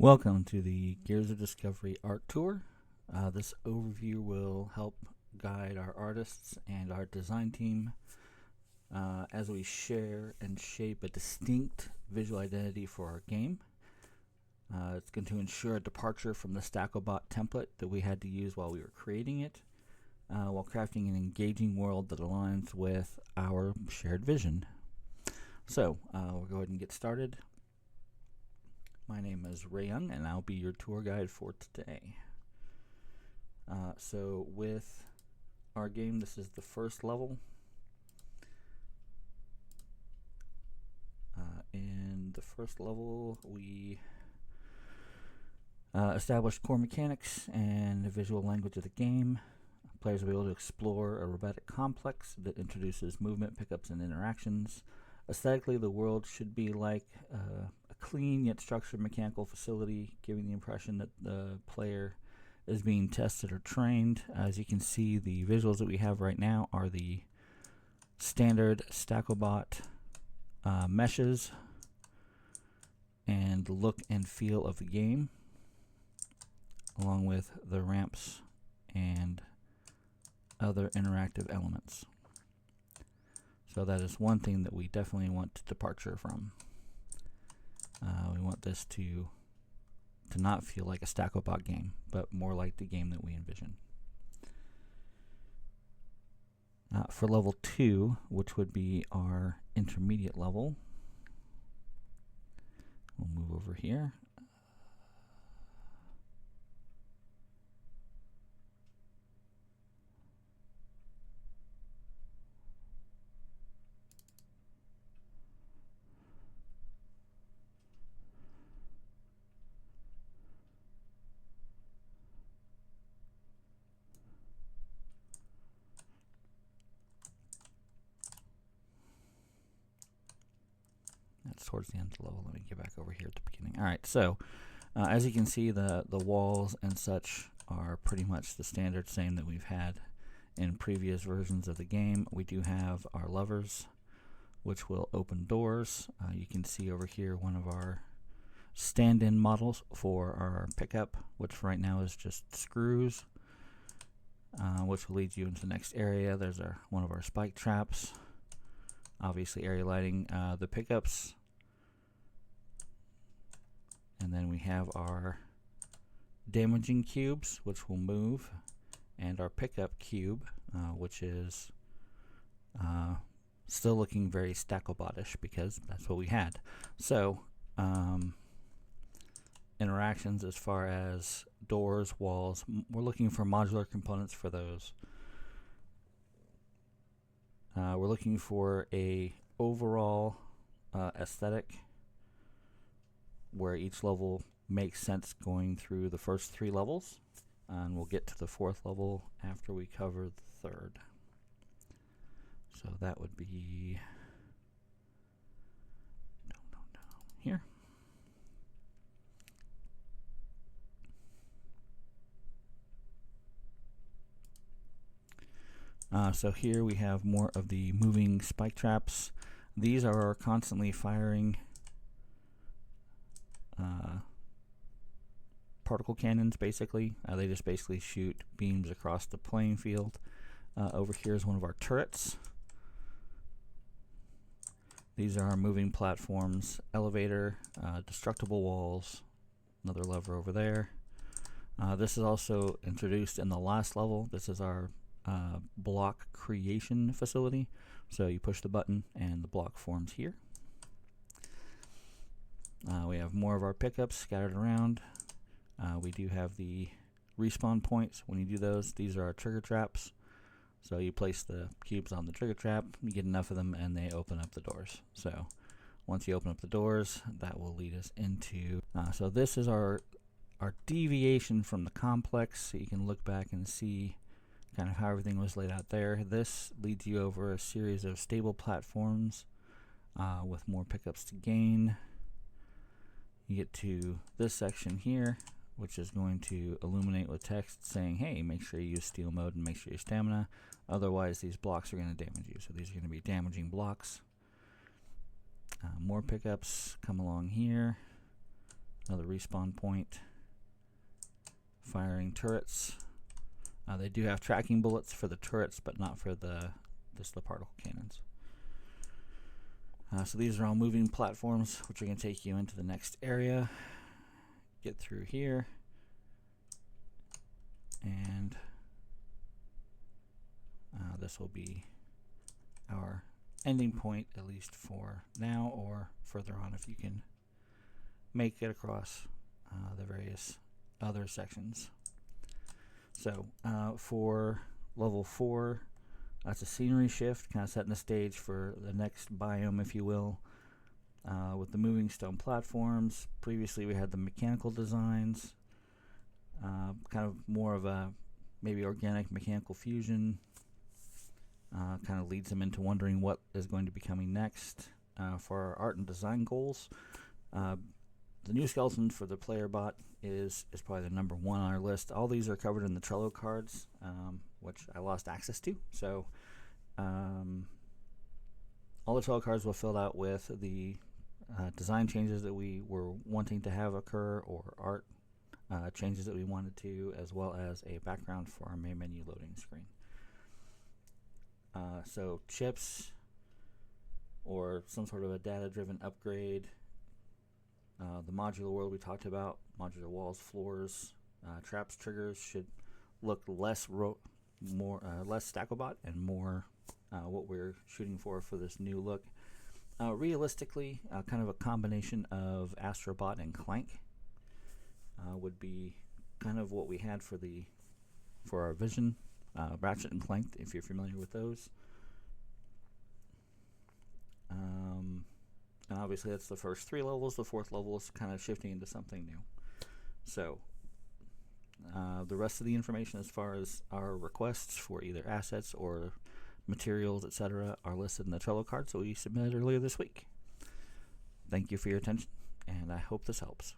Welcome to the Gears of Discovery Art Tour. This overview will help guide our artists and our design team as we share and shape a distinct visual identity for our game. It's going to ensure a departure from the StackObot template that we had to use while we were creating it, while crafting an engaging world that aligns with our shared vision. So we'll go ahead and get started. My name is Ray Young, and I'll be your tour guide for today. So with our game, this is the first level. In the first level, we established core mechanics and the visual language of the game. Players will be able to explore a robotic complex that introduces movement, pickups, and interactions. Aesthetically, the world should be like a clean yet structured mechanical facility, giving the impression that the player is being tested or trained. As you can see, the visuals that we have right now are the standard StackObot meshes and the look and feel of the game, along with the ramps and other interactive elements. So that is one thing that we definitely want to departure from. We want this to not feel like a StackObot game, but more like the game that we envision. For level 2, which would be our intermediate level, we'll move over here. That's towards the end of the level. Let me get back over here at the beginning. Alright, so as you can see, the walls and such are pretty much the standard same that we've had in previous versions of the game. We do have our levers, which will open doors. You can see over here one of our stand-in models for our pickup, which right now is just screws, which will lead you into the next area. There's one of our spike traps. Obviously area lighting, the pickups, and then we have our damaging cubes, which will move, and our pickup cube, which is still looking very StackObot-ish because that's what we had. So interactions as far as doors, walls, we're looking for modular components for those. We're looking for a overall aesthetic where each level makes sense going through the first 3 levels, and we'll get to the 4th level after we cover the 3rd. So that would be here. So here we have more of the moving spike traps. These are our constantly firing particle cannons, basically. They just basically shoot beams across the playing field. Over here is one of our turrets. These are our moving platforms, elevator, destructible walls, another lever over there. This is also introduced in the last level. This is our block creation facility. So you push the button and the block forms here. We have more of our pickups scattered around. We do have the respawn points. When you do those, these are our trigger traps. So you place the cubes on the trigger trap, you get enough of them, and they open up the doors. So once you open up the doors, that will lead us into so this is our deviation from the complex. So you can look back and see kind of how everything was laid out there. This leads you over a series of stable platforms with more pickups to gain. You get to this section here, which is going to illuminate with text saying, hey, make sure you use steel mode and make sure your stamina, otherwise these blocks are going to damage you. So these are going to be damaging blocks. More pickups come along here. Another respawn point. Firing turrets. They do have tracking bullets for the turrets, but not for just the particle cannons. So these are all moving platforms, which are going to take you into the next area. Get through here, and this will be our ending point, at least for now, or further on if you can make it across the various other sections. So for level 4, that's a scenery shift, kind of setting the stage for the next biome, if you will, with the moving stone platforms. Previously we had the mechanical designs, kind of more of a maybe organic mechanical fusion. Kind of leads them into wondering what is going to be coming next. For our art and design goals, the new skeleton for the player bot is probably the number 1 on our list. All these are covered in the Trello cards, which I lost access to. So all the Trello cards were filled out with the design changes that we were wanting to have occur, or art changes that we wanted to, as well as a background for our main menu loading screen. So chips, or some sort of a data-driven upgrade. The modular world we talked about, modular walls, floors, traps, triggers should look less less Stacklebot and more what we're shooting for this new look. Realistically, kind of a combination of Astrobot and Clank would be kind of what we had for our vision. Ratchet and Clank, if you're familiar with those. And obviously that's the first 3 levels. The 4th level is kind of shifting into something new. So the rest of the information as far as our requests for either assets or materials, etc., are listed in the Trello card, so we submitted earlier this week. Thank you for your attention, and I hope this helps.